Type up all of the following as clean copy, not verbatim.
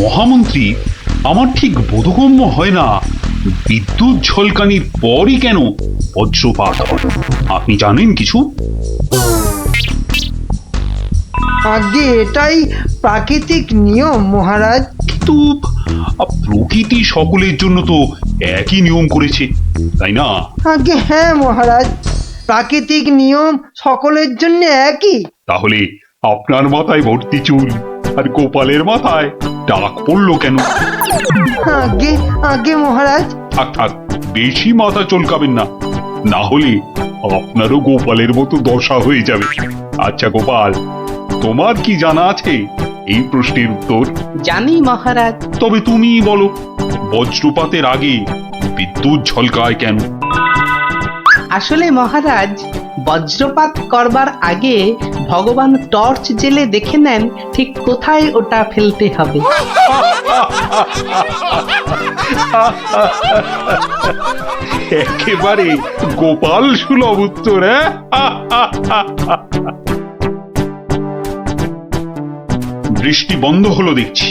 মহামন্ত্রী, আমার ঠিক বোধগম্য হয় না বিদ্যুৎ ঝলকানির পরই কেন বজ্রপাত হয়। আপনি জানেন কিছু? আগে এটাই প্রাকৃতিক নিয়ম মহারাজ। কিন্তু প্রকৃতি সকলের জন্য তো একই নিয়ম করেছে, তাই না? আগে হ্যাঁ মহারাজ, প্রাকৃতিক নিয়ম সকলের জন্য একই। তাহলে আপনার মাথায় ভর্তি চুল আর গোপালের মাথায় টাক পড়লো কেন? আগে আগে মহারাজ। থাক থাক, বেশি মাথা চলকাবেন না, না হলে আপনারও গোপালের মতো দশা হয়ে যাবে। আচ্ছা গোপাল, তোমার কি জানা আছে এই প্রশ্নের উত্তর? জানি মহারাজ। তবে তুমি বলো, বজ্রপাতের আগে বিদ্যুৎ ঝলকায় কেন? আসলে মহারাজ, বজ্রপাত করবার আগে ভগবান টর্চ জেলে দেখে নেন ঠিক কোথায় ওটা ফেলতে হবে। একেবারে গোপাল সুলভ উত্তর। বৃষ্টি বন্ধ হলো দেখছি।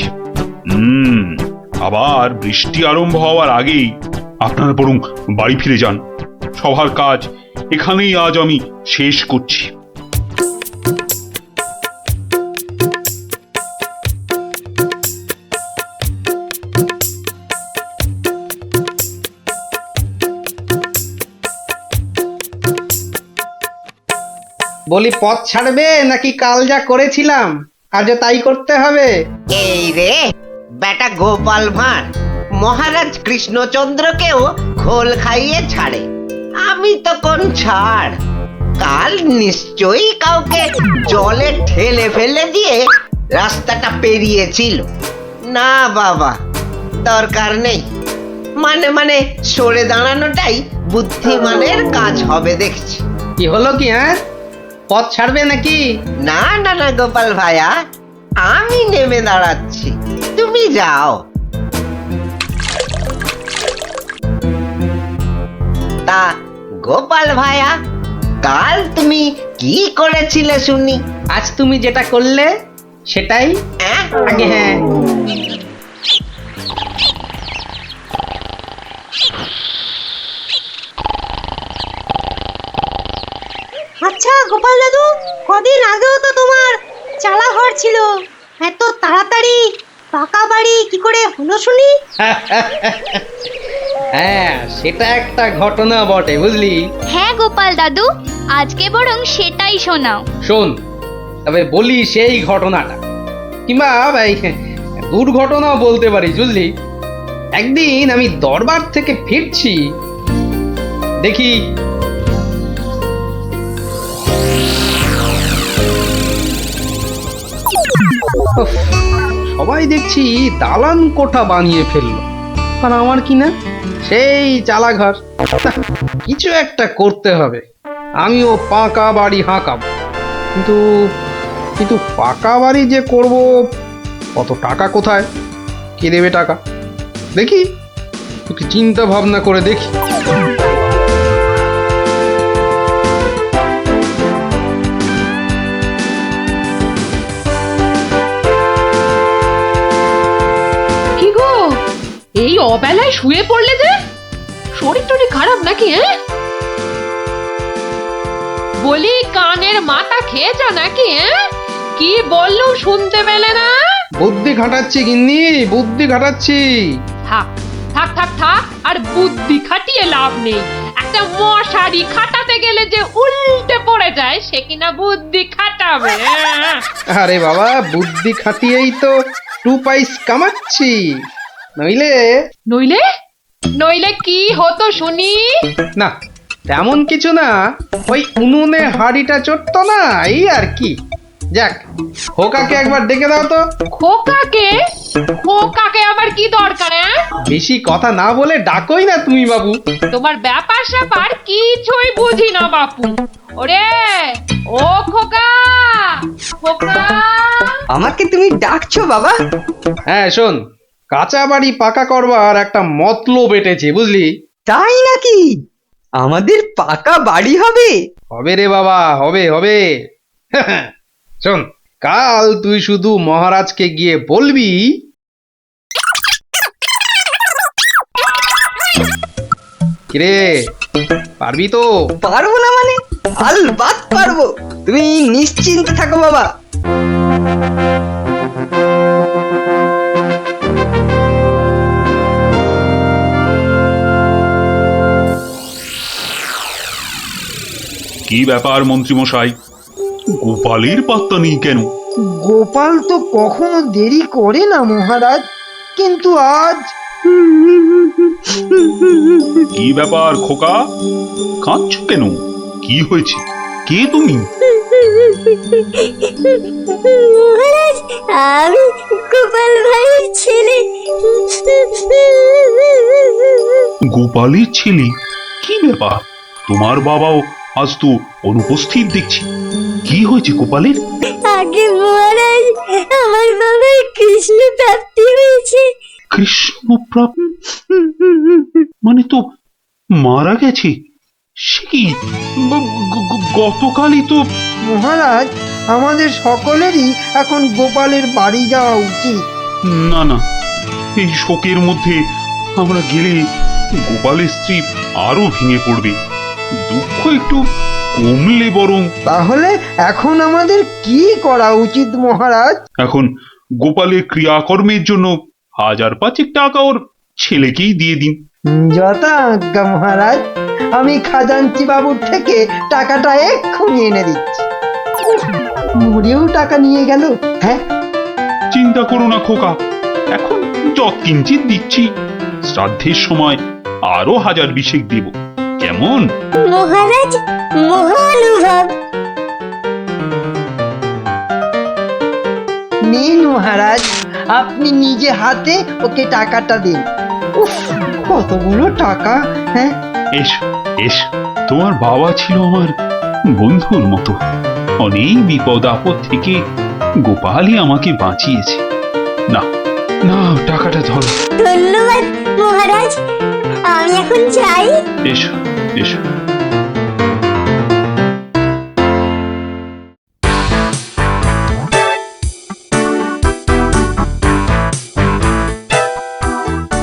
আবার বৃষ্টি আরম্ভ হওয়ার আগেই আপনারা বরং বাড়ি ফিরে যান। সবার কাজ এখানেই আজ আমি শেষ করছি। বলি, পথ ছাড়বে নাকি কাল যা করেছিলাম আজও তাই করতে হবে? এই রে বেটা গোপাল ভাঁড়, মহারাজ কৃষ্ণচন্দ্রকেও খোল খাইয়ে ছাড়ে, আমি তো কোন ছাড়। কাল নিশ্চয়ই কাউকে জলে ঠেলে ফেলে দিয়ে রাস্তাটা পেরিয়েছিল। না বাবা, দরকার নেই। মানে সরে দাঁড়ানোটাই বুদ্ধিমানের কাজ হবে দেখছি। কি হলো কি? হ্যাঁ, পথ ছাড়বে নাকি? না না না গোপাল ভাইয়া, আমি নেমে দাঁড়াচ্ছি, তুমি যাও। তা গোপাল ভাইয়া, কাল তুমি কি করেছিলে শুনি? আজ তুমি যেটা করলে সেটাই অ্যাঁ? আগে। হ্যাঁ, আচ্ছা গোপাল দাদু, কদিন আগেও তো তোমার চালা ঘর ছিল, এত তাড়াতাড়ি পাকা বাড়ি কি করে হলো শুনি? হ্যাঁ, সেটা একটা ঘটনা বটে, বুঝলি? হ্যাঁ গোপাল দাদু, আজকে বরং সেটাই শোনাও। শোন, তবে বলি সেই ঘটনাটা, কিংবা এই দুর্ঘটনাও বলতে পারিস, বুঝলি? একদিন আমি দরবার থেকে ফিরছি, দেখি উফ, সবাই দেখছি দালান কোঠা বানিয়ে ফেললো, আর আমার কি না সেই চালাঘর। কিছু একটা করতে হবে, আমিও পাকা বাড়ি হাঁকাবো। কিন্তু কিন্তু পাকা বাড়ি যে করব, কত টাকা কোথায়, কে দেবে টাকা? দেখি একটু চিন্তা ভাবনা করে দেখি। কি গো, এই অবেলায় শুয়ে পড়লে যে? শরীর টরীর খারাপ নাকি? বলি, কানের মাথা খেয়েছ নাকি? কি বললুম শুনতে পেলে না? বুদ্ধি খাটাচ্ছি গিন্নি, বুদ্ধি খাটাচ্ছি। থাক থাক থাক থাক, আর বুদ্ধি খাটিয়ে লাভ নেই। একটা মশারি খাটাতে গেলে যে উল্টে পড়ে যায়, সে কিনা বুদ্ধি খাটাবে? আরে বাবা, বুদ্ধি খাটিয়েই তো 2 পয়সা কামাচ্ছি, নইলে নইলে নইলে কি হতো শুনি? না, তেমন কিছু না, ওই উনুনে হাড়িটা চড়তো না, এই আর কি। যাক, খোকাকে একবার ডেকে দাও তো। খোকাকে? খোকাকে আবার কি দরকার? বেশি কথা না বলে ডাকোই না তুমি বাবু। তোমার ব্যাপার স্যাপার কিছুই বুঝি না বাপু। ওরে ও খোকা, খোকা! আমাকে তুমি ডাকছো বাবা? হ্যাঁ শোন, কাঁচা বাড়ি পাকা করবার একটা মতলব এটেছে, বুঝলি? তাই নাকি? আমাদের পাকা বাড়ি হবে? হবে রে বাবা, হবে হবে। শোন, কাল তুই শুধু মহারাজকে গিয়ে বলবি কিরে পারবি তো? পারবো না মানে? আলবাত পারবো, তুমি নিশ্চিন্ত থাকো বাবা। কি ব্যাপার মন্ত্রীমশাই, গোপালের পাত্তা নেই কেন? গোপাল তো কখনো দেরি করে না মহারাজ, কিন্তু আজ কি ব্যাপার খোকা, কাঁদছো কেন? কি হয়েছে? কে তুমি? মহারাজ, আমি গোপাল ভাইয়ের ছেলে। গোপালের ছেলে? কি ব্যাপার, তোমার বাবাও আজ তো অনুপস্থিত দেখছি। কি হয়েছে গোপালের? আগে মহারাজ, আমার বাবার কৃষ্ণ প্রাপ্তি হয়েছে। কৃষ্ণপ্রাপ মানে তো মারা গেছে? সে কি, গতকালই তো। মহারাজ, আমাদের সকলেরই এখন গোপালের বাড়ি যাওয়া উচিত। না না, এই শোকের মধ্যে আমরা গেলে গোপালের স্ত্রী আরো ভেঙে পড়বে। দুঃখ একটু কমলে বরং। তাহলে এখন আমাদের কি করা উচিত মহারাজ? এখন গোপালের ক্রিয়াকর্মের জন্য 1000-5 টাকা ওর ছেলেকেই দিয়ে দিন। যথা আজ্ঞা মহারাজ, আমি খাজাঞ্চি বাবুর থেকে টাকাটা এক্ষুনি এনে দিচ্ছি। মরেও টাকা নিয়ে গেল। হ্যাঁ, চিন্তা করো না খোকা, এখন যৎকিঞ্চিত দিচ্ছি, শ্রাদ্ধের সময় আরো 1000 দেব, কেমন? মহারাজ, মহানুভব। নিন মহারাজ, আপনি নিজে হাতে ওকে টাকাটা দিন। উফ, কতগুলো টাকা! হ্যাঁ, এসো এসো, তোমার বাবা ছিল আমার বন্ধুর মতো। অনেক বিপদ আপদ থেকে গোপালই আমাকে বাঁচিয়েছে। না না, টাকাটা ধরো। ধন্যবাদ মহারাজ, আমি এখন যাই। এসো এসো।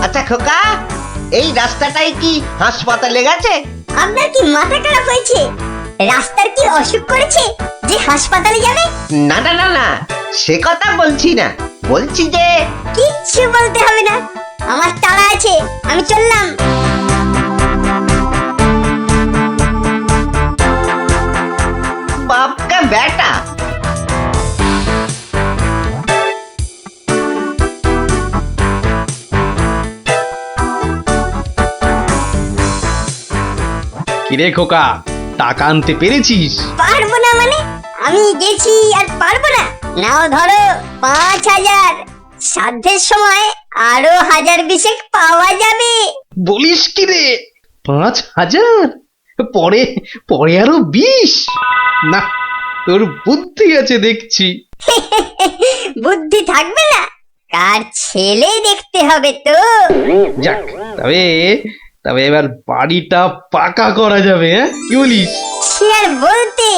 আচ্ছা খোকা, এই রাস্তাটাই কি হাসপাতালে গেছে? আপনার কি মাথা খারাপ হয়েছে? রাস্তার কি অসুখ করেছে যে হাসপাতালে যাবে? না না না না, সে কথা বলছি না, বলছি যে কিচ্ছু বলতে হবে না, আমার তালা আছে, আমি চললাম। বাপকা বেটা। কিরে খোকা, টাকা আনতে পেরেছিস? পারবো না মানে? আমি গেছি আর পারবো না? নাও ধরো 5000, সাধ্যের সময় আরো 1000 পাওয়া যাবে। বলিস কি রে, 5000? পরে পরে আরো 20? না, তোর বুদ্ধি আছে দেখছি। বুদ্ধি থাকবে না? কার ছেলে দেখতে হবে তো। যাক, তবে তবে এবার বাড়িটা পাকা করা যাবে, হ্যাঁ কি বলিস? সে আর বলতে।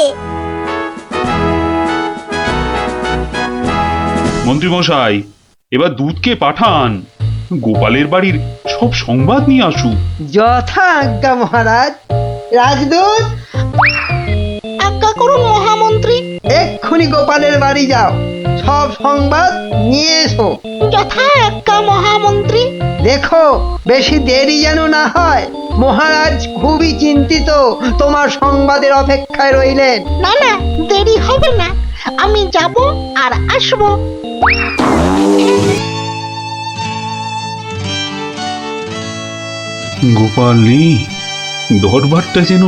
মন্ত্রীমশাই, এবার দুধকে পাঠান, গোপালের বাড়ির সব সংবাদ নিয়ে আসুক। যথা আজ্ঞা মহারাজ। রাজদূত, আজ্ঞা করুন মহামন্ত্রী। এক্ষুনি গোপালের বাড়ি যাও, সব সংবাদ নিয়ে এসো। যথা আজ্ঞা মহামন্ত্রী। দেখো বেশি দেরি যেন না হয়। মহারাজ খুবই চিন্তিত, তোমার সংবাদের অপেক্ষায় রইলেন। না না, দেরি হবে না, আমি যাব আর আসবো। গোপাল নেই, দরবারটা যেন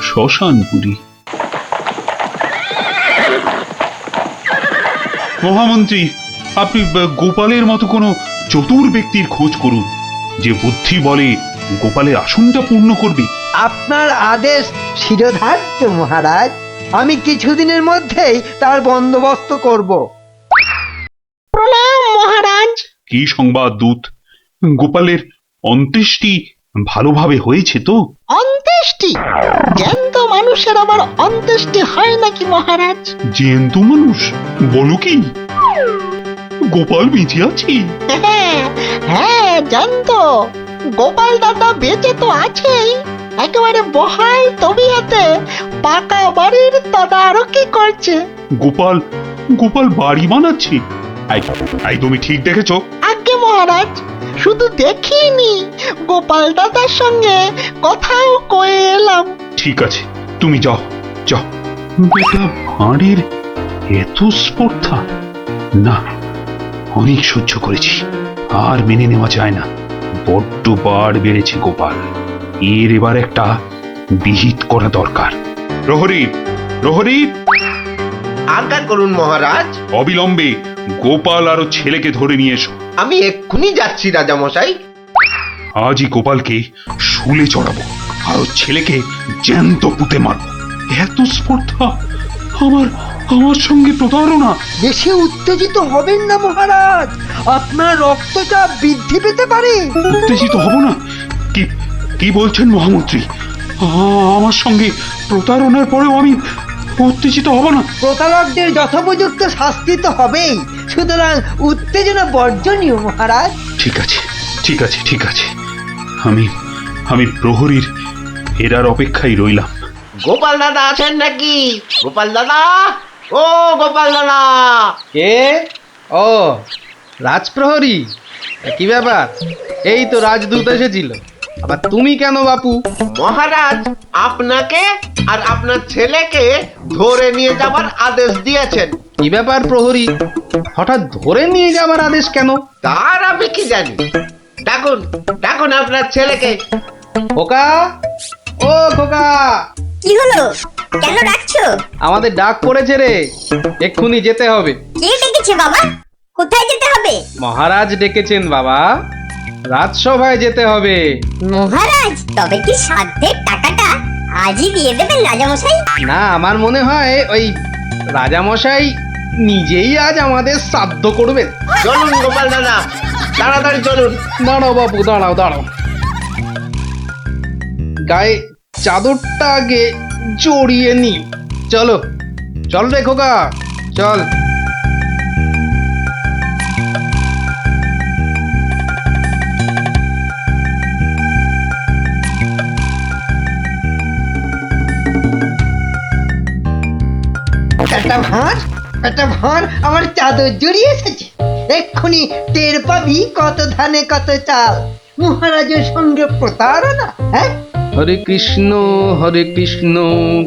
শ্মশানপুরী। মহামন্ত্রী, আপনি গোপালের মতো কোনো চতুর ব্যক্তির খোঁজ করুন, যে বুদ্ধি বলে গোপালের আসনটা পূর্ণ করবে। আপনার আদেশ শিরোধার্য মহারাজ, আমি কিছুদিনের মধ্যেই তার বন্দোবস্ত করব। প্রণাম মহারাজ। কি সংবাদ দূত? গোপালের অন্ত্যেষ্টি ভালোভাবে হয়েছে তো? অন্ত্যেষ্টি? জ্যান্ত মানুষের আবার অন্ত্যেষ্টি হয় নাকি মহারাজ? জ্যান্ত মানুষ? বলো কি? গোপাল বেঁচে আছে? হ্যাঁ, জ্যান্ত। গোপাল দাদা বেঁচে তো আছেই, একেবারে বহাল তবিয়তে পাকা বাড়ির তদারকি করছে। গোপাল গোপাল বাড়ি বানাচ্ছে? এই তুমি ঠিক দেখেছো? আজ্ঞে মহারাজ, শুধু দেখিনি, গোপাল দাদার সঙ্গে কথাও কয়ে এলাম। ঠিক আছে, তুমি যাও যাও। বেটা ভাঁড়ের এত স্পর্ধা! না, অনেক সহ্য করেছি, আর মেনে নেওয়া যায় না। বড্ড বার বেড়েছে গোপাল, এর এবার একটা বিহিত করা দরকার। প্রহরী, প্রহরী, আজ্ঞা করুন মহারাজ। অবিলম্বে গোপাল আর ওর ছেলেকে ধরে নিয়ে এসো। আমি এক্ষুনি যাচ্ছি রাজামশাই। আজই গোপালকে শুলে চড়াবো, আর ওর ছেলেকে জ্যান্ত পুঁতে মারবো। এত স্পর্ধা! আমার আমার সঙ্গে প্রতারণা! বেশি উত্তেজিত হবেন না মহারাজ, আপনার রক্তচাপ বৃদ্ধি পেতে পারে। উত্তেজিত হব না? কি কি বলছেন মহামন্ত্রী? আমার সঙ্গে প্রতারণার পরেও আমি উত্তেজিত হব না? প্রতারকদের যথোপযুক্ত শাস্তি তো হবেই, সুতরাং উত্তেজনা বর্জনীয় মহারাজ। ঠিক আছে, ঠিক আছে, ঠিক আছে। আমি আমি প্রহরীর এরার অপেক্ষায় রইলাম। গোপাল দাদা আছেন নাকি? গোপাল দাদা, ও গোপাল দাদা। কে? ও, রাজপ্রহরী, কি ব্যাপার? এই তো রাজদূত এসেছিল, আবার তুমি কেন বাপু? মহারাজ আপনাকে আর আপনার ছেলেকে ধরে নিয়ে যাবার আদেশ দিয়েছেন। কি ব্যাপার প্রহরী, হঠাৎ ধরে নিয়ে যাওয়ার আদেশ কেন? তার আমি কি জানি। ডাকুন, ডাকুন আপনার ছেলেকে। খোকা, ও খোকা, কি হলো? কেন ডাকছো? আমাদের ডাক পড়েছে রে, এক্ষুনি যেতে হবে। কে ডেকেছে বাবা? কোথায় যেতে হবে? মহারাজ ডেকেছেন বাবা, রাজসভায় যেতে হবে। মহারাজ, তবে কি সাধ্যের টাকাটা আজই দিয়ে দেবেন রাজামশাই? না, আমার মনে হয় ওই রাজামশাই নিজেই আজ আমাদের শ্রাদ্ধ করবেন। চলুন গোপাল দাদা, তাড়াতাড়ি চলুন। দাঁড়াও বাপু, দাঁড়াও দাঁড়াও, গায়ে চাদরটা আগে জড়িয়ে নি। চলো, চল রে খোকা, চল। একটা ভাঁড় আমার চাদর জড়িয়ে এসেছে। এক্ষুনি টের পাবি কত ধানে কত চাল। মহারাজের সঙ্গে প্রতারণা, হ্যাঁ? হরে কৃষ্ণ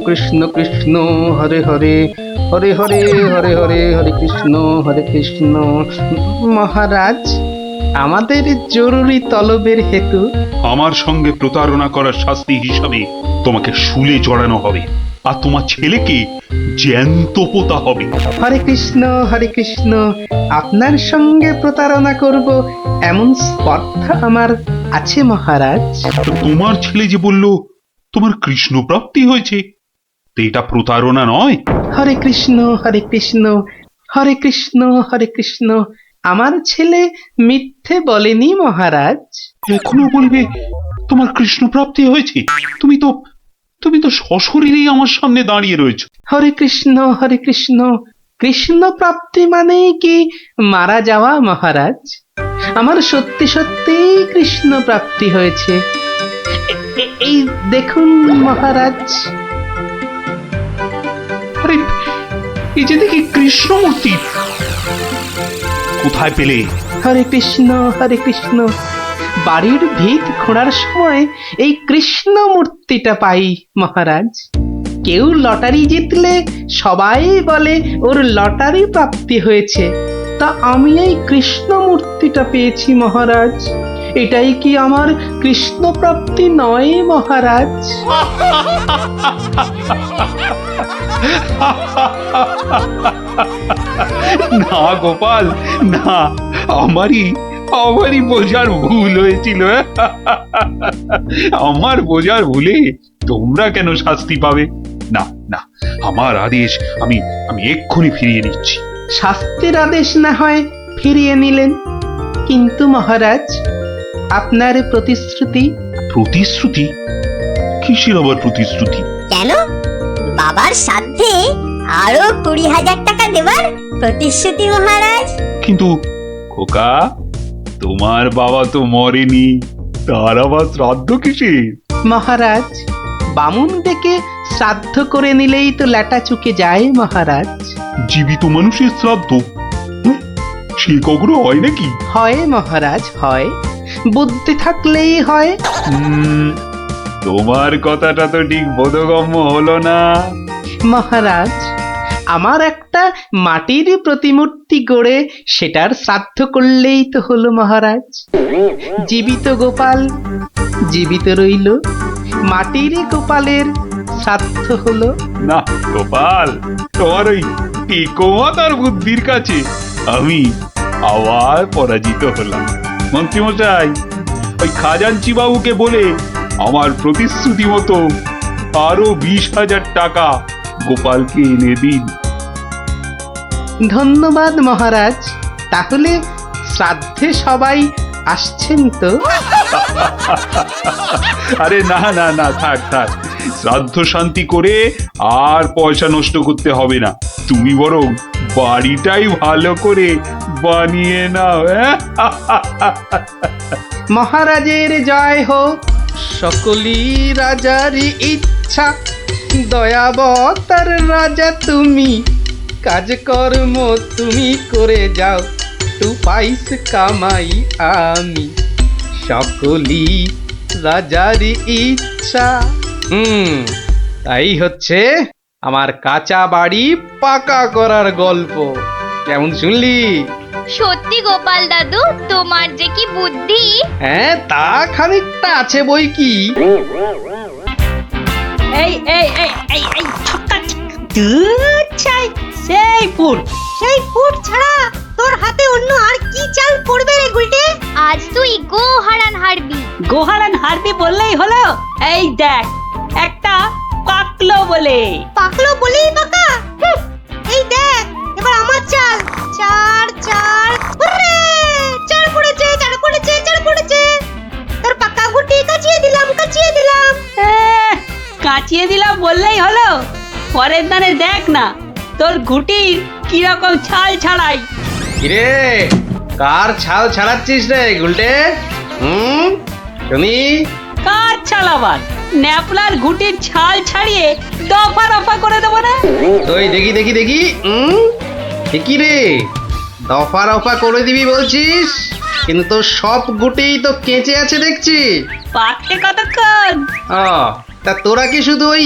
কৃষ্ণ কৃষ্ণ হরে হরে, হরে হরে হরে হরে, হরে কৃষ্ণ। মহারাজ, আমাদের জরুরি তলবের হেতু আমার সঙ্গে প্রতারণা করার শাস্তি হিসাবে তোমাকে শুলে চড়ানো হবে, আর তোমার ছেলেকে জ্যান্ত পোতা হবে। হরে কৃষ্ণ, আপনার সঙ্গে প্রতারণা করব এমন স্পর্ধা আমার আছে মহারাজ। তো তোমার ছেলে যে বলল তোমার কৃষ্ণ প্রাপ্তি হয়েছে, তো এটা প্রতারণা নয়? হরে কৃষ্ণ হরে কৃষ্ণ, আমার ছেলে মিথ্যে বলেনি মহারাজ। এখনো বলবে তোমার কৃষ্ণ প্রাপ্তি হয়েছে? তুমি তো সশরীরেই আমার সামনে দাঁড়িয়ে রয়েছো। হরে কৃষ্ণ, কৃষ্ণ প্রাপ্তি মানেই কি মারা যাওয়া মহারাজ? আমার সত্যি সত্যি কৃষ্ণ প্রাপ্তি হয়েছে। এই দেখুন মহারাজ। আরে, এই যে দেখি কৃষ্ণমূর্তি, কোথায় পেলে? হরে কৃষ্ণ, বাড়ির ভিত খোঁড়ার সময় এই কৃষ্ণ মূর্তিটা পাই মহারাজ। কেউ লটারি জিতলে সবাই বলে ওর লটারি প্রাপ্তি হয়েছে, তা আমি এই কৃষ্ণ মূর্তিটা পেয়েছি মহারাজ। এটাই কি আমার কৃষ্ণ প্রাপ্তি নয় মহারাজ? না গোপাল, না, আমারই বোঝার ভুল হয়েছিল। আমার বোঝার ভুলে তোমরা কেন শাস্তি পাবে? না না, আমার আদেশ আমি এক্ষুনি ফিরিয়ে নিচ্ছি। শাস্তির আদেশ না হয় ফিরিয়ে নিলেন, কিন্তু মহারাজ আপনার প্রতিশ্রুতি? প্রতিশ্রুতি? কিসের আবার প্রতিশ্রুতি? কেন? বাবার সাধ্যে আরো 20,000 টাকা দেবার প্রতিশ্রুতি মহারাজ। কিন্তু খোকা, তোমার বাবা তো মরেনি, তার আবার শ্রাদ্ধ কিসের? মহারাজ, বামুন ডেকে শ্রাদ্ধ করে নিলেই তো ল্যাটা চুকে যায় মহারাজ। জীবিত মানুষের শ্রাদ্ধ? হুঁ, সে কখনো হয় নাকি? হয় মহারাজ, হয়। বুদ্ধি থাকলেই হয়। তোমার কথাটা তো ঠিক বোধগম্য হলো না। মহারাজ, আমার একটা মাটির প্রতিমূর্তি গড়ে সেটার শ্রাদ্ধ করলেই তো হলো মহারাজ। জীবিত গোপাল জীবিত রইল, মাটির গোপালের শ্রাদ্ধ হলো। না গোপাল, তোমার ওই টেকোমাতার বুদ্ধির কাছে আমি আবার পরাজিত হলাম। মন্ত্রীমশাই, ওই খাজাঞ্চি বাবুকে বলে আমার প্রতিশ্রুতি মতো আরো 20,000 টাকা গোপালকে এনে দিন। ধন্যবাদ মহারাজ। তাহলে শ্রাদ্ধে সবাই আসছেন তো? আরে না না না, থাক থাক, শ্রাদ্ধ শান্তি করে আর পয়সা নষ্ট করতে হবে না। তুমি বরং বাড়িটাই ভালো করে বানিয়ে নাও। মহারাজের জয় হোক, সকলি রাজারই ইচ্ছা। দয়াবতার রাজা তুমি, কাজকর্ম তুমি করে যাও, তু পাইস কামাই আমি, সকলি রাজারই ইচ্ছা। তাই হচ্ছে আমার কাঁচা বাড়ি পাকা করার গল্প। কেমন শুনলি? সত্যি গোপাল দাদু, তোমার যে কি বুদ্ধি! হ্যাঁ, তা খানিকটা আছে বই কি। এই এই এই এই এই ছক্কা দুধ চাই, সেই ফুট ছাড়া তোর হাতে অন্য আর কি চাল পড়বে রে গুলটে? আজ তুই গো হারান হারবি। গোহারান হারবি বললেই হলো। এই দেখ, একটা পাকলো বলে। পাকলো বলেই পাকা? হুঁ, এই দেখ এবার আমার চাল। চার চার, হুররে! চার পড়েছে, চার পড়েছে, চার পড়েছে। তোর পাকা গুটি কাচিয়ে দিলাম, কাচিয়ে দিলাম। কাচিয়ে দিলাম বললেই হলো। পরের দানে দেখ না তোর ঘুটির কিরকম ছাল ছাড়াই। কিরে, কার ছাল ছাড়াচ্ছিস রে গুলটে? শুনি। কার ছাল আবার? ন্যাপলার ঘুটির ছাল ছাড়িয়ে দফা রফা করে দেবো না? ওই দেখি দেখি দেখি। ঠিকই রে, দফা রফা করে দিবি বলছিস, কিন্তু তোর সব গুটেই তো কেঁচে আছে দেখছি। পাকতে কতক্ষণ? তা তোরা কি শুধু ওই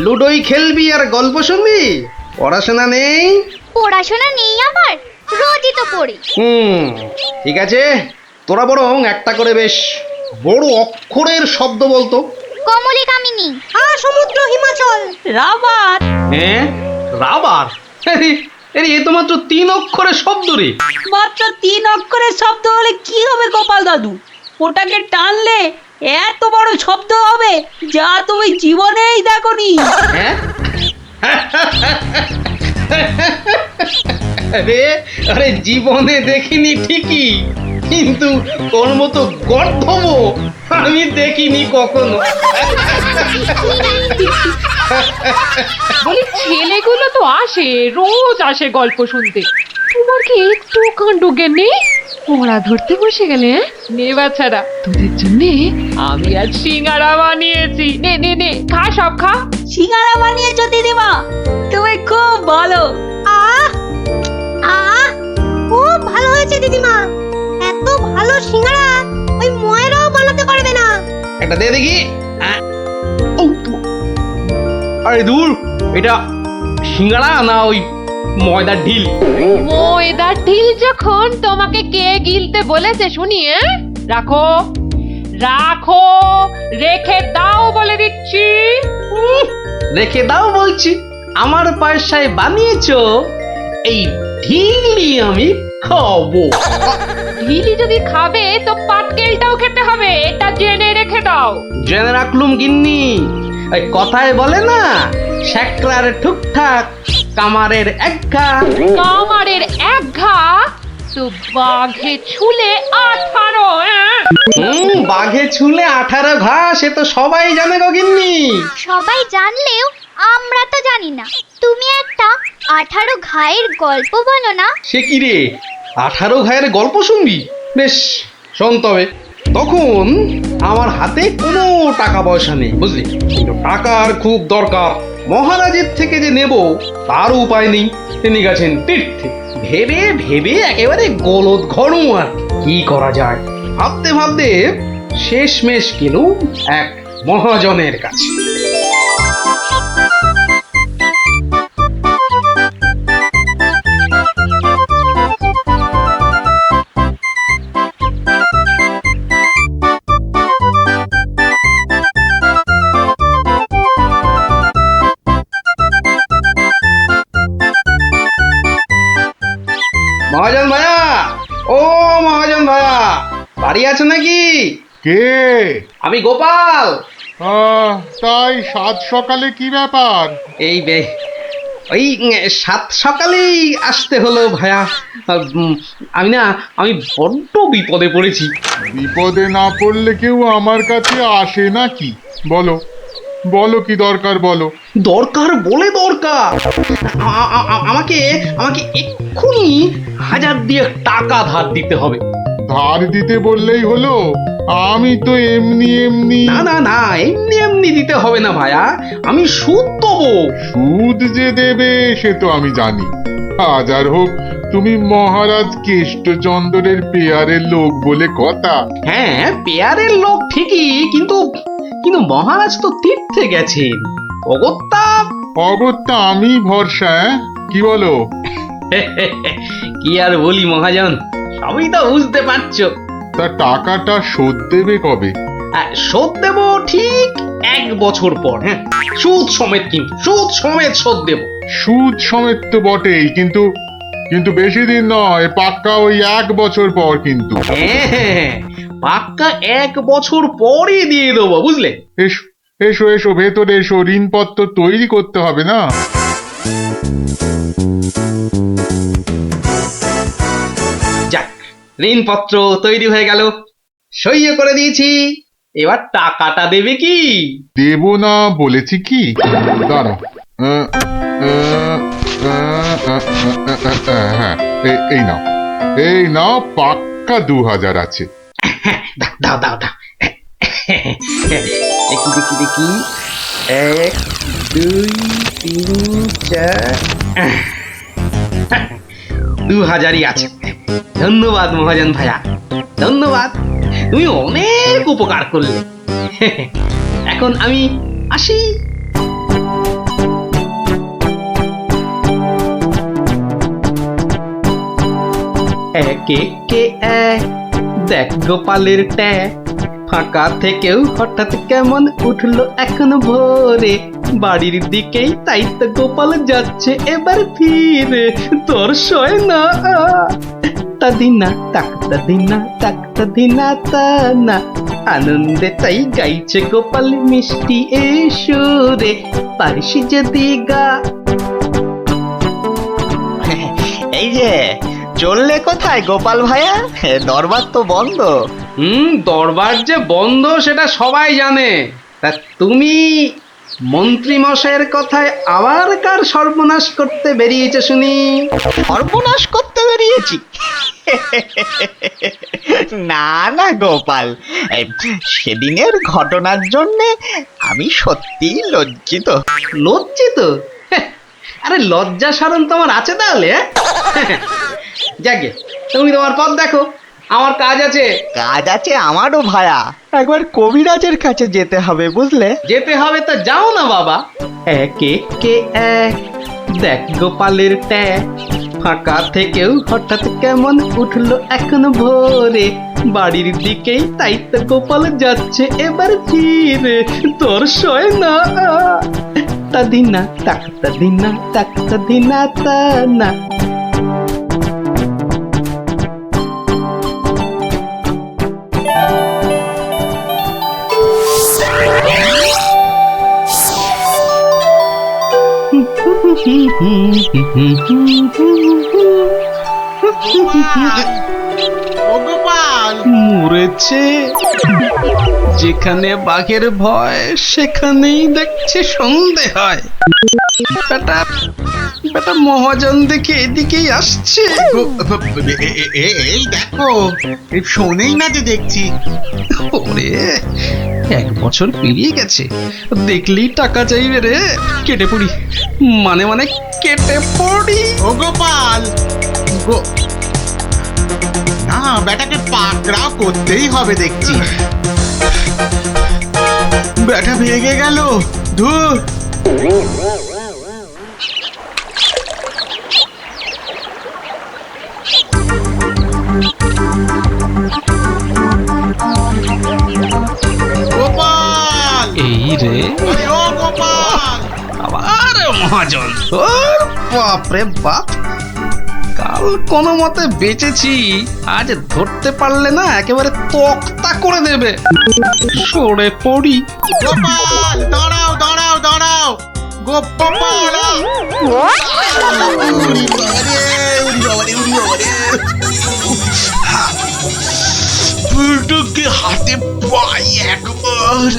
লুডোই খেলবি আর গল্প শুনবি? পড়াশোনা নেই? পড়াশোনা নেই আমার, রোজই তো পড়ি। ঠিক আছে, তোরা বরং একটা করে বেশ বড় অক্ষরের শব্দ বলতো। কমলি কামিনী। সমুদ্র হিমাচল। রাবার। হ্যাঁ, রাবার? এ তো মাত্র 3 অক্ষরের শব্দ রে। মাত্র 3 অক্ষরের শব্দ হলে কি হবে গোপাল দাদু? ওটাকে টানলে এত বড় শব্দ হবে যা তুমি জীবনেই দেখোনি। হ্যাঁ? আরে জীবনে দেখিনি ঠিকই, কিন্তু তোর মতো গর্ধব আমি দেখিনি কখনো। বলি ছেলেগুলো তো আসে, রোজ আসে গল্প শুনতে। তোমার কি একটু কাণ্ড জ্ঞান নেই? পড়া ধরতে বসে গেলে? নে বাচ্চারা, তোদের জন্য আমি আজ সিঙ্গারা বানিয়েছি। নে নে নে, খা, সব খা। সিঙ্গারা বানিয়েছো দিদিমা, তুমি খুব ভালো। আহ আহ, খুব ভালো হয়েছে দিদিমা। এত ভালো সিঙ্গারা ওই ময়রাও বানাতে পারবে না। একটা দে দেখি। আরে দূর, এটা সিঙ্গারা না ওই ময়দার ঢিল? ময়দার ঢিল যখন তোমাকে কে গিলতে বলেছে শুনি? রাখো রাখো, রেখে দাও বলে দিচ্ছি। রেখে দাও বলছি? আমার পয়সায় বানিয়েছো? এই ঢিলি আমি খাবো। ঢিলি যদি খাবে তো পাটকেলটাও খেতে হবে, এটা জেনে রেখে দাও। জেনে রাখলুম গিন্নি। ওই কথায় বলে না, শেকরার ঠুকঠাক, কামারের এক ঘা। কামারের এক ঘা তো বাঘে ছুলে 18। বাঘে ছুলে 18 ঘা, সে তো সবাই জানে গো গিন্নি। সবাই জানলেও আমরা তো জানি না। তুমি একটা 18 ঘায়ের গল্প বলো না। সে কি রে, 18 ঘায়ের গল্প শুনবি? বেশ, শোন তবে। তখন আমার হাতে কোনো টাকা পয়সা নেই, বুঝলি? কিন্তু টাকার খুব দরকার। মহারাজের থেকে যে নেব তার উপায় নেই। তিনি গেছেন তীর্থে। ভেবে ভেবে একেবারে গলদ ঘনু। আর কি করা যায় ভাবতে ভাবতে শেষমেশ গেলুম এক মহাজনের কাছে। মহাজন ভাইয়া, ও মহাজন ভাইয়া, বাড়ি আছে নাকি? কে? আমি গোপাল। তাই সাত সকালে কি ব্যাপার? এই ওই সাত সকালেই আসতে হলো ভাইয়া। আমি বড্ড বিপদে পড়েছি। বিপদে না পড়লে কেউ আমার কাছে আসে নাকি? বলো বলো, কি দরকার বলো। দরকার বলে দরকার। আমাকে আমাকে এক্ষুনি 1000 দিয়ে টাকা ধার দিতে হবে। ধার দিতে বললেই হলো? আমি তো এমনি এমনি। না না না, এমনি এমনি দিতে হবে না ভাইয়া, আমি সুদ দেবো। সুদ যে দেবে সে তো আমি জানি। হাজার হোক তুমি মহারাজ কেষ্টচন্দ্রের পেয়ারের লোক বলে কথা। হ্যাঁ, পেয়ারের লোক ঠিকই, কিন্তু কিন্তু মহারাজ তো তীর্থে গেছেন। অগত্যা অগত্যা আমি ভরসা। কি বলো? কি আর বলি মহাজন, সবই তো বুঝতে পারছো। তা টাকাটা শোধ দেবে কবে? শোধ দেব ঠিক 1 বছর পর। হ্যাঁ, সুদ সমেত, কিন্তু সুদ সমেত শোধ দেব। সুদ সমেত তো বটেই, কিন্তু কিন্তু বেশি দিন নয়, পাক্কা ওই 1 বছর পর কিন্তু। হ্যাঁ, পাক্কা 1 বছর পরই দিয়ে দেবো, বুঝলে? এসো এসো এসো, ভেতরে এসো, ঋণপত্র তৈরি করতে হবে না? যাক, ঋণপত্র তৈরি হয়ে গেল, সইও করে দিয়েছি। এবার টাকাটা দেবে কি? দেব না বলেছি কি? দাঁড়াও। হ্যাঁ, এই নাও, এই নাও, পাক্কা 2000 আছে। দাও দাও দাও। দেখি দেখি দেখি, 1 2 3 4, 2000ই আছে। ধন্যবাদ মহাজন ভাইয়া, ধন্যবাদ। তুমি অনেক উপকার করলে। এখন আমি আসি। একে কে এক, দেখ গোপালের ট্যাগ। ফাঁকা থেকেও হঠাৎ কেমন উঠলো এখন ভোরে। বাড়ির দিকেই তাই তো গোপাল যাচ্ছে এবার ফিরে। তোর সয় না তা দিনা তাকতা দিনা তাকতা দিনা তা না। আনন্দে তাই গাইছে গোপাল মিষ্টি এ সুরে। পারিস যদি গা। এই যে চললে কোথায় গোপাল ভাইয়া? দরবার তো বন্ধ। দরবার যে বন্ধ সেটা সবাই জানে। তা তুমি মন্ত্রী মশাইয়ের কথায় আবার কার সর্বনাশ করতে বেরিয়েছে শুনি? সর্বনাশ করতে বেরিয়েছি? না না গোপাল, সেদিনের ঘটনার জন্যে আমি সত্যিই লজ্জিত। লজ্জিত? আরে লজ্জা শরম তোমার আছে তাহলে? যাকে, তুমি তোমার পথ দেখো, আমার কাজ আছে। কাজ আছে আমারও ভায়া, একবার কবিরাজের কাছে যেতে হবে বুঝলে। যেতে হবে তো যাও না বাবা। একে কে এক, দেখ গোপালের ট্যাগ। ফাঁকা থেকেও হঠাৎ কেমন উঠলো এখন ভোরে। বাড়ির দিকেই তাই তো গোপাল যাচ্ছে এবার ফিরে। তোর সয় না তা দিনা তাকতা দিনা তাকতা দিনা তা না। গোপাল মরেছে। যেখানে বাঘের ভয় সেখানেই দেখছে সন্ধে হয়। বেটা বেটা মহাজন দেখে এদিকেই আসছে। এই দেখো, এই শোনেই না যে দেখছি। ওরে 1 বছর পেরিয়ে গেছে, দেখলেই টাকা চাইবে রে। কেটে পড়ি, মানে মানে কেটে পড়ি। ও গোপাল, না বেটাকে পাকড়াও করতেই হবে দেখছি। বেটা ভেগে গেল, ধুর। গোপাল, এই রে, আরে ও গোপাল, আবার মহাজন। ওর বাপরে বাপ, কাল কোনো মতে বেঁচেছি, আজ ধরতে পারলে না একেবারে তক্তা করে দেবে। সরে পড়ি। গোপাল, দাঁড়াও দাঁড়াও দাঁড়াও, গোপাল। উড়ি বাবারে, উড়ি বাবারে, উড়ি বাবারে। বুলটুকে হাতে পাই একবার।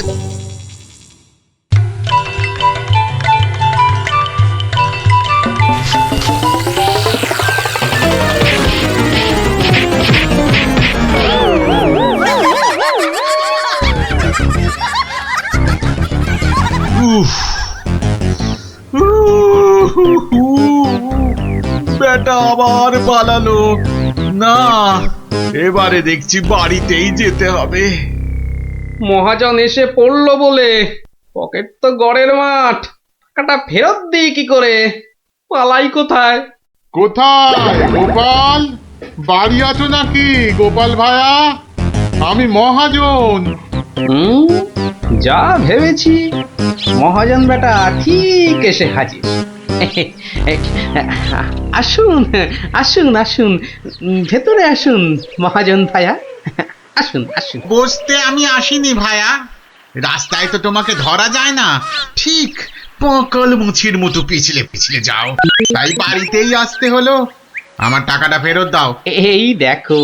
বেটা আবার পালালো। না, এবারে দেখছি বাড়িতেই যেতে হবে। মহাজন এসে পড়লো বলে পকেট তো গড়ের মাঠ, টাকাটা ফেরত দিই কি করে? পালাই কোথায়? কোথায় গোপাল? বাড়ি আছো নাকি গোপাল ভায়া? আমি মহাজন। যা ভেবেছি, মহাজন বেটা ঠিক এসে হাজির। আসুন আসুন আসুন, ভেতরে আসুন মহাজন ভাইয়া, আসুন আসুন। বসতে আমি আসিনি ভায়া, রাস্তায় তো তোমাকে ধরা যায় না, ঠিক পকল মুছির মতো পিছলে পিছলে যাও, তাই বাড়িতেই আসতে হলো। আমার টাকাটা ফেরত দাও। এই দেখো,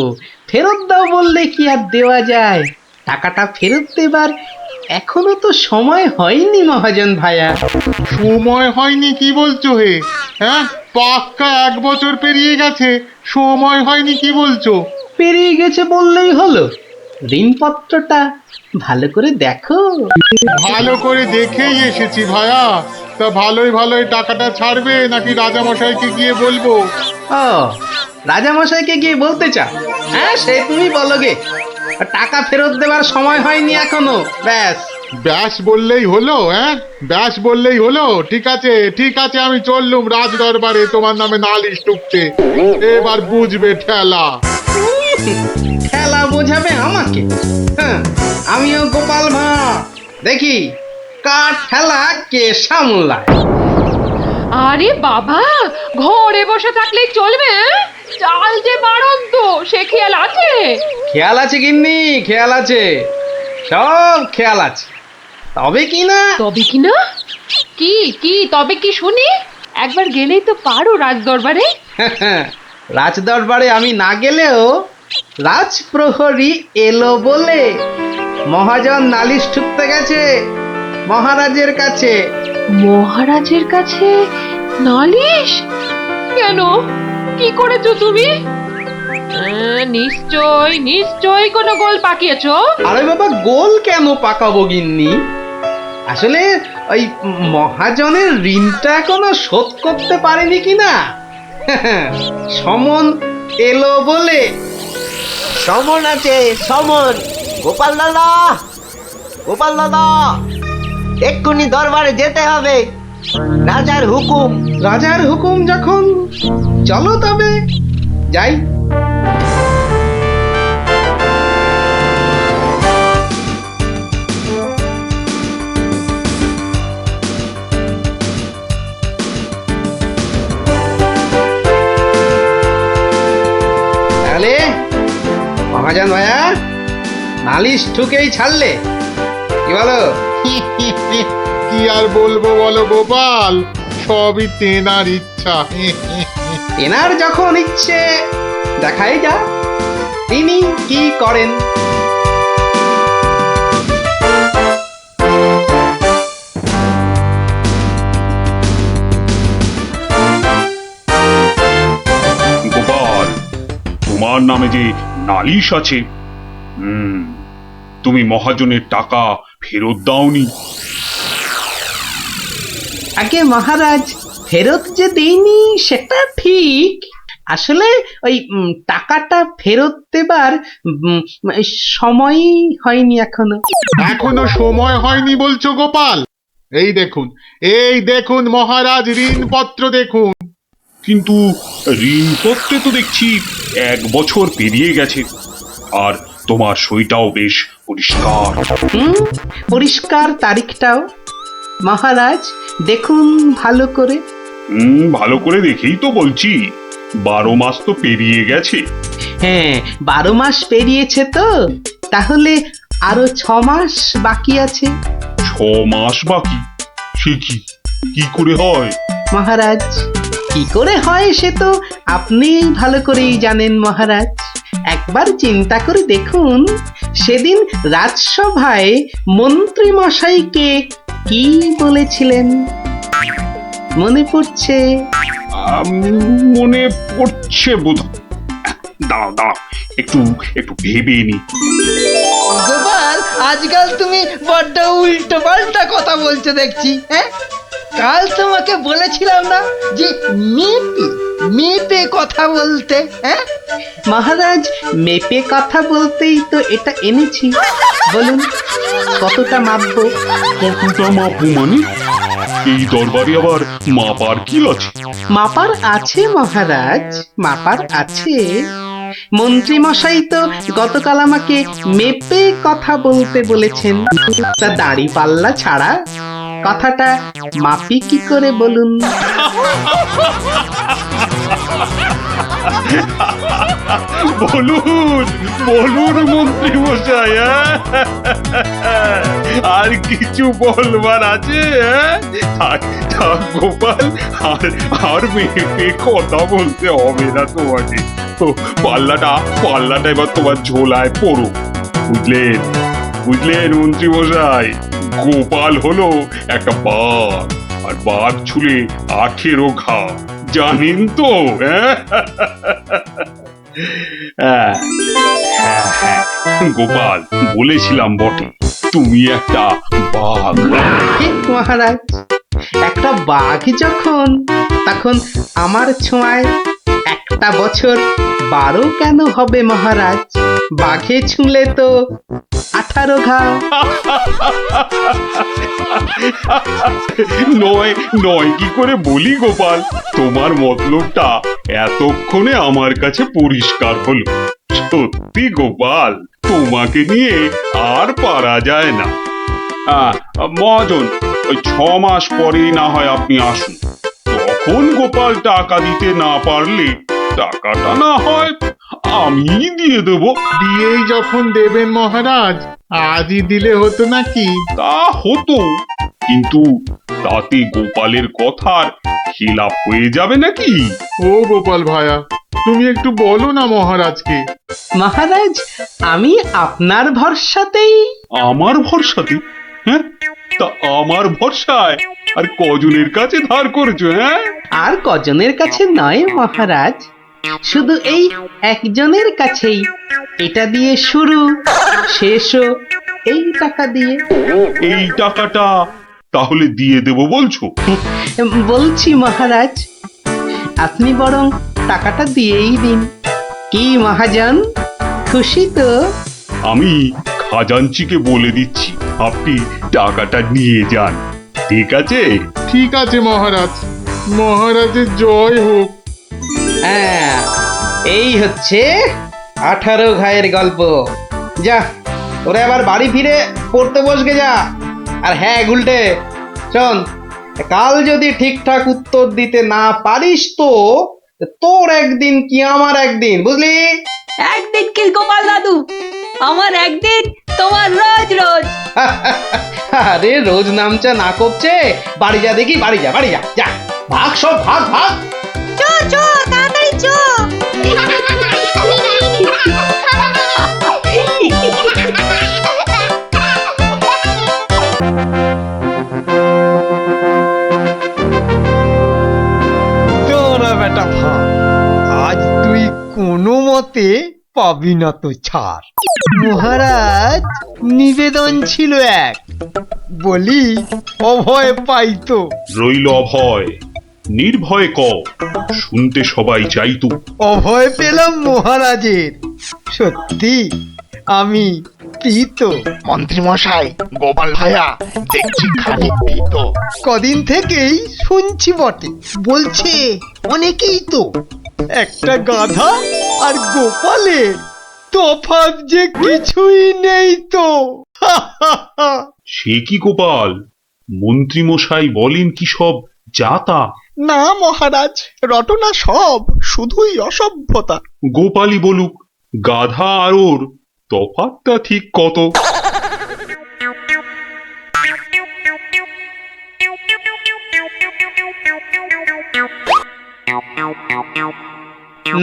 ফেরত দাও বললে কি আর দেওয়া যায়? টাকাটা ফেরত দেবার এখনো তো সময় হয়নি মহাজন ভাইয়া। সময় হয়নি কি বলছো হে? হ্যাঁ, পাক্কা 1 বছর পেরিয়ে গেছে, সময় হয়নি কি বলছো? পেরিয়ে গেছে বললেই হলো? ঋণপত্রটা ভালো করে দেখো। ভালো করে দেখেই এসেছি ভায়া। তা ভালোই ভালোই টাকাটা ছাড়বে নাকি রাজামশাইকে গিয়ে বলবো? ও, রাজামশাইকে গিয়ে বলতে চাও? হ্যাঁ, সে তুমি বলো গে। টাকা ফেরত দেবার সময় হয়নি এখনো, ব্যাস। ব্যাস বললেই হলো? হ্যাঁ, ব্যাস বললেই হলো? ঠিক আছে ঠিক আছে, আমি চললুম রাজ দরবারে তোমার নামে নালিশ টুকতে। এবার বুঝবে ঠেলা। খেলা বোঝাবে আমাকে? হ্যাঁ, আমিও গোপাল ভাঁ, দেখি কার ঠেলা কে সামলায়। আরে বাবা, ঘরে বসে থাকলেই চলবে? চাল যে বাড়ন্ত, সে খেয়াল আছে? খেয়াল আছে গিন্নি, খেয়াল আছে, সব খেয়াল আছে। তবে কি না, তবে কি না? কি কি তবে কি শুনি? একবার গেলেই তো পারো রাজ দরবারে। রাজ দরবারে আমি না গেলেও রাজপ্রহরী এলো বলে মহাজন নালিশ ঠুকতে গেছে মহারাজের কাছে। মহারাজের কাছে নালিশ? কেন, কি করেছো তুমি? নিশ্চয় নিশ্চয় কোনো গোল পাকিয়েছো। আরে বাবা, গোল কেন পাকাবো গিন্নি? আসলে ওই মহাজনের ঋণটা এখনো শোধ করতে পারেনি কিনা। সমন এলো বলে। সমন আছে, সমন। গোপাল দাদা, গোপাল দাদা, এক্ষুনি দরবারে যেতে হবে, রাজার হুকুম। রাজার হুকুম যখন, চলো তবে যাই। তাহলে মহাজন ভাইয়া নালিশ ঠুকেই ছাড়লে, কি বলো? কি আর বলবো বলো গোপাল, সবই তেনার ইচ্ছা। এনার যখন ইচ্ছে, দেখাই যা তিনি কি করেন। তোমার নামে যে নালিশ আছে। তুমি মহাজনের টাকা ফেরত দাওনি। আগে মহারাজ, ফেরত যে দেইনি সেটা ঠিক, আসলে ওই টাকাটা ফেরত দেবার সময় হয়নি এখনো। এখনো সময় হয়নি বলছো গোপাল? এই দেখুন মহারাজ, ঋণপত্র দেখুন। কিন্তু ঋণপত্রে তো দেখছি 1 বছর পেরিয়ে গেছে, আর তোমার সইটাও বেশ পরিষ্কার। পরিষ্কার তারিখটাও। মহারাজ দেখুন ভালো করে। ভালো করে দেখেই তো বলছি, 12 মাস তো পেরিয়ে গেছে। হ্যাঁ, 12 মাস পেরিয়েছে তো, তাহলে আরো 6 মাস বাকি আছে। 6 মাস বাকি? সে কি করে হয়? মহারাজ, কি করে হয় সে তো আপনি ভালো করেই জানেন মহারাজ। একবার চিন্তা করে দেখুন, সেদিন রাজসভায় মন্ত্রী মশাইকে কি বলেছিলেন? মনে পড়ছে? মনে পড়ছে বোধ। দাঁড়াও একটু ভেবে নি। গোপাল, আজকাল তুমি বড্ড উল্টো পাল্টা কথা বলছো দেখছি। হ্যাঁ, কাল তোমাকে বলেছিলাম না যে মেপে কথা বলতে? হ্যাঁ মহারাজ, মেপে কথা বলতেই তো এটা এনেছি। বলুন কতটা মাপবো? কতটা মাপবো মানে? এই দরবারে আবার মাপার কি আছে? মাপার আছে মহারাজ, মাপার আছে। মন্ত্রী মশাই তো গতকাল আমাকে মেপে কথা বলতে বলেছেন, তা দাড়ি পাল্লা ছাড়া কথাটা মাপি কি করে বলুন? বলুন মন্ত্রী মশাই, আর কিছু বলবার আছে? গোপাল, আর মেপে কথা বলতে হবে না তোমাকে। পাল্লাটা এবার তোমার ঝোলায় পড়ো। বুঝলেন মন্ত্রী মশাই? গোপাল হলো একটা বাঘ, আর বাঘ ছুলে 18 ঘা, জানেন তো? হ্যাঁ, গোপাল, বলেছিলাম বটে, তুমি একটা বাঘ। ঠিক মহারাজ, একটা বাঘ যখন, তখন আমার ছোঁয়ায় একটা বছর 12 কেন হবে মহারাজ? বাঘে ছুঁলে তো 18 ঘা। নয় কি করে বলি গোপাল? তোমার মতলবটা এতক্ষণে আমার কাছে পরিষ্কার হলো। সত্যি গোপাল, তোমাকে নিয়ে আর পারা যায় না। মহাজন, ওই 6 মাস পরেই না হয় আপনি আসুন। তখন গোপাল টাকা দিতে না পারলে টাকাটা না হয় আমি দিয়ে দেব। দিয়েই যখন দেবেন মহারাজ, আজই দিলে হতো নাকি? তা হতো, কিন্তু তাতে গোপালের কথার খিলাপ হয়ে যাবে নাকি? ও গোপাল ভায়া, তুমি একটু বলো না মহারাজকে। মহারাজ, আমি আপনার ভরসাতেই। আমার ভরসাতে? হ্যাঁ, তা আমার ভরসায় আর কজনের কাছে ধার করেছো? হ্যাঁ, আর কজনের কাছে নয় মহারাজ, শুধু এই একজনের কাছেই। এটা দিয়ে শুরু, শেষও এই টাকা দিয়ে। এই টাকাটা তাহলে দিয়ে দেব বলছো? বলছি মহারাজ, আপনি বরং টাকাটা দিয়েই দিন। কি মহাজন, খুশি তো? আমি খাজাঞ্চিকে বলে দিচ্ছি, আপনি টাকাটা নিয়ে যান। ঠিক আছে? ঠিক আছে মহারাজ, মহারাজের জয় হোক। হ্যাঁ, এই হচ্ছে 18 ঘায়ের গল্প। যা, ওরা আবার বাড়ি ফিরে পড়তে বসবে যা। আর হ্যাঁ গুলটে, শোন, কাল যদি ঠিকঠাক উত্তর দিতে না পারিস তো তোর একদিন কি আমার একদিন, বুঝলি? একদিন কি গোপাল দাদু, আমার একদিন, তোমার রোজ রোজ। আরে রোজ নামচা না করছে, বাড়ি যা দেখি, বাড়ি যা, যা ভাগ, সব ভাগ। চো চো, তাড়াতাড়ি চো। তোরা বেটা ভাব, আজ তুই কোনো মতে পাবি না তো ছাড়। মহারাজ নিবেদন ছিল এক, বলি অভয় পাইতো। রইল অভয়, নির্ভয় ক, শুনতে সবাই চাইতো। অভয় পেলাম মহারাজের, সত্যি আমি প্রীত। মন্ত্রী মশাই, গোপাল ভাইয়া দেখছি খানিক ভীত। কদিন থেকেই শুনছি বটে, বলছে অনেকেই তো একটা গাধা আর গোপালের তফাৎ যে কিছুই নেই তো। সে কি গোপাল, মন্ত্রী মশাই বলেন কি সব যাতা? না মহারাজ, রটনা সব, শুধুই অসভ্যতা। গোপালই বলুক, গাধা আর ওর তফাৎটা ঠিক কত?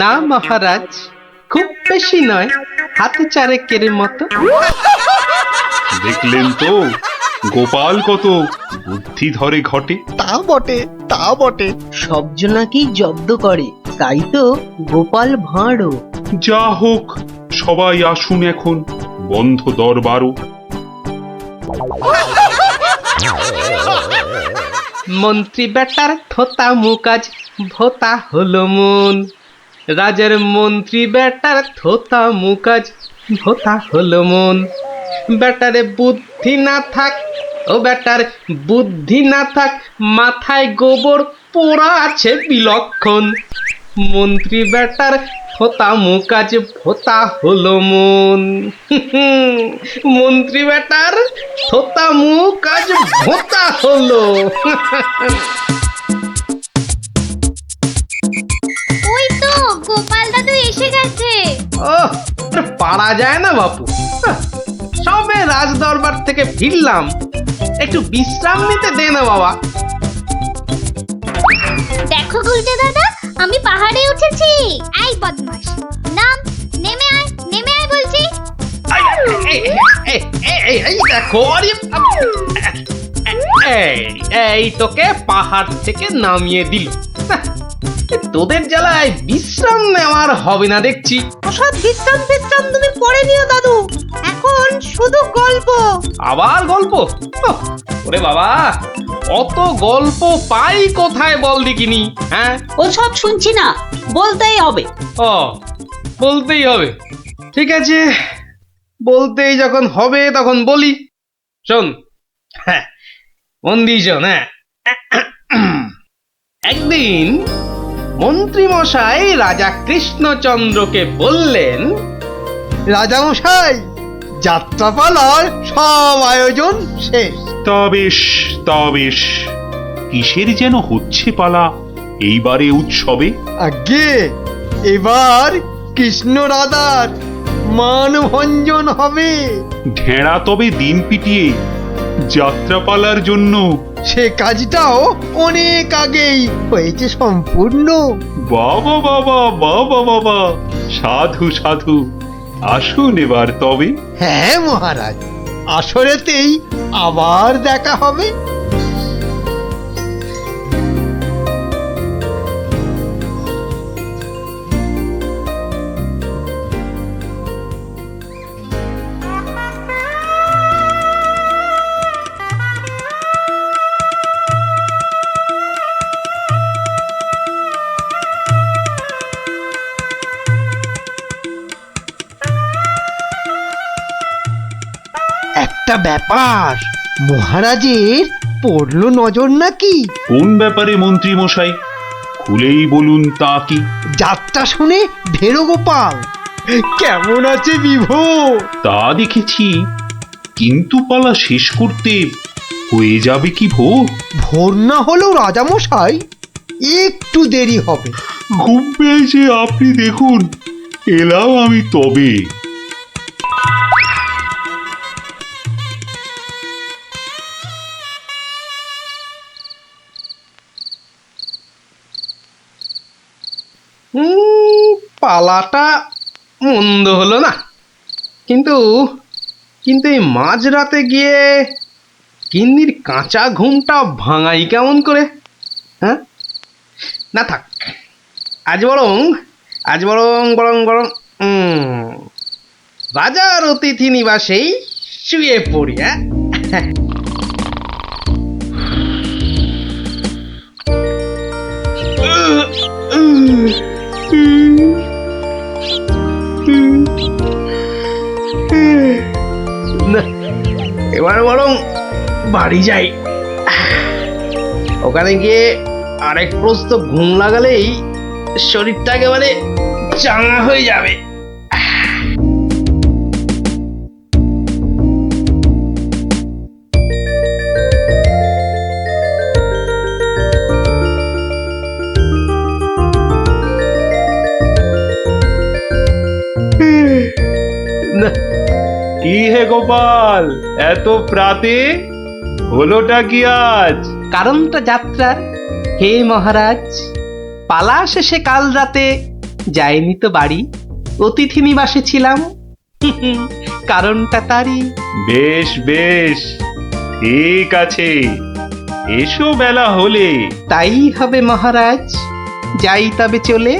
না মহারাজ, খুব বেশি নয়, হাতে চারেকের মতো। দেখলেন তো গোপাল কত বুদ্ধি ধরে ঘটে। তা বটে, তা বটে। সব জনাকেই জব্দ করে, তাই তো গোপাল ভাঁড়ও। যা হোক, সবাই আসুন এখন, বন্ধ দরবারও। মন্ত্রী বেটার থোতা মুকাজ ভোতা হলো মন। রাজার মন্ত্রী বেটার থোতা মুকাজ ভোতা হলো মন। বেটারে বুদ্ধি না থাক, ও বেটার বুদ্ধি না থাক, মাথায় গোবর পোড়া আছে বিলক্ষণ। মন্ত্রী বেটার থোতা মুকাজ ভোতা হলো মন। মন্ত্রী বেটার থোতা মুকাজ ভোতা হলো। ওই তো গোপাল দাদু এসে গেছে। ওহ, পারা যায় না বাপু। সবে রাজ দরবার থেকে ফিরলাম, একটু বিশ্রাম নিতে দে না বাবা। দেখো গুলটে দাদা, আমি পাহাড়ে উঠেছি। এই বদমাশ, নাম, নেমে আয়, নেমে আয় বলছি। এই দেখো, এই তোকে পাহাড় থেকে নামিয়ে দিল। তোদের জ্বালায় বিশ্রাম নেওয়ার হবে না দেখছি। ওসব বিশ্রাম বিশ্রাম তুমি পরে নিও দাদু, এখন শুধু গল্প। আবার গল্প? ওরে বাবা, অত গল্প পাই কোথায় বল দেখিনি? হ্যাঁ, ওসব শুনছি না, বলতেই হবে। ও, বলতেই হবে। ঠিক আছে, বলতেই যখন হবে তখন বলি। শোন, হ্যাঁ, মন দিয়ে শোন। হ্যাঁ, একদিন মন্ত্রী মশাই রাজা কৃষ্ণচন্দ্রকে বললেন, রাজামশাই, যাত্রাপালার সব আয়োজন শেষ। তা বেশ, তা বেশ, কিসের যেন হচ্ছে পালা এইবারে উৎসবে? আগে এবার কৃষ্ণ রাধার মানভঞ্জন হবে। ঢেঁড়া তবে দিন পিটিয়ে যাত্রাপালার জন্য। সে কাজটাও অনেক আগেই হয়েছে সম্পূর্ণ। বাবা বাবা বাবা বাবা, সাধু সাধু, আসুন এবার তবে। হ্যাঁ মহারাজ, আসরেতেই আবার দেখা হবে। একটা ব্যাপার, মহারাজের পড়লো নজর নাকি? কোন ব্যাপারে মন্ত্রী মশাই, খুলেই বলুন তা কি? যাত্রা শুনে ভেরো গোপাল কেমন আছে বিভোর? তা দেখেছি, কিন্তু পালা শেষ করতে হয়ে যাবে কি ভোর? ভোর না হলেও রাজামশাই একটু দেরি হবে। ঘুম পেয়েছে আপনি দেখুন, এলাম আমি তবে। পালাটা মন্দ হলো না, কিন্তু কিন্তু এই মাঝরাতে গিয়ে গিন্নির কাঁচা ঘুমটা ভাঙাই কেমন করে? হ্যাঁ, না থাক, আজ বরং বরং রাজার অতিথি নিবাসেই শুয়ে পড়ি। হ্যাঁ না, এবার বরং বাড়ি যাই। ওখানে গিয়ে আরেক প্রস্ত ঘুম লাগালেই শরীরটা একেবারে চাঙা হয়ে যাবে। না, কি হে গোপাল, এত প্রাতে হলোটা কি আজ? কারণটা যাত্রার হে মহারাজ, পালা শেষে কাল রাতে যাইনি তো বাড়ি, অতিথি নিবাসে ছিলাম। কারণটা তারই। বেশ বেশ, ঠিক আছে, এসো বেলা হলে। তাই হবে মহারাজ, যাই তবে চলে।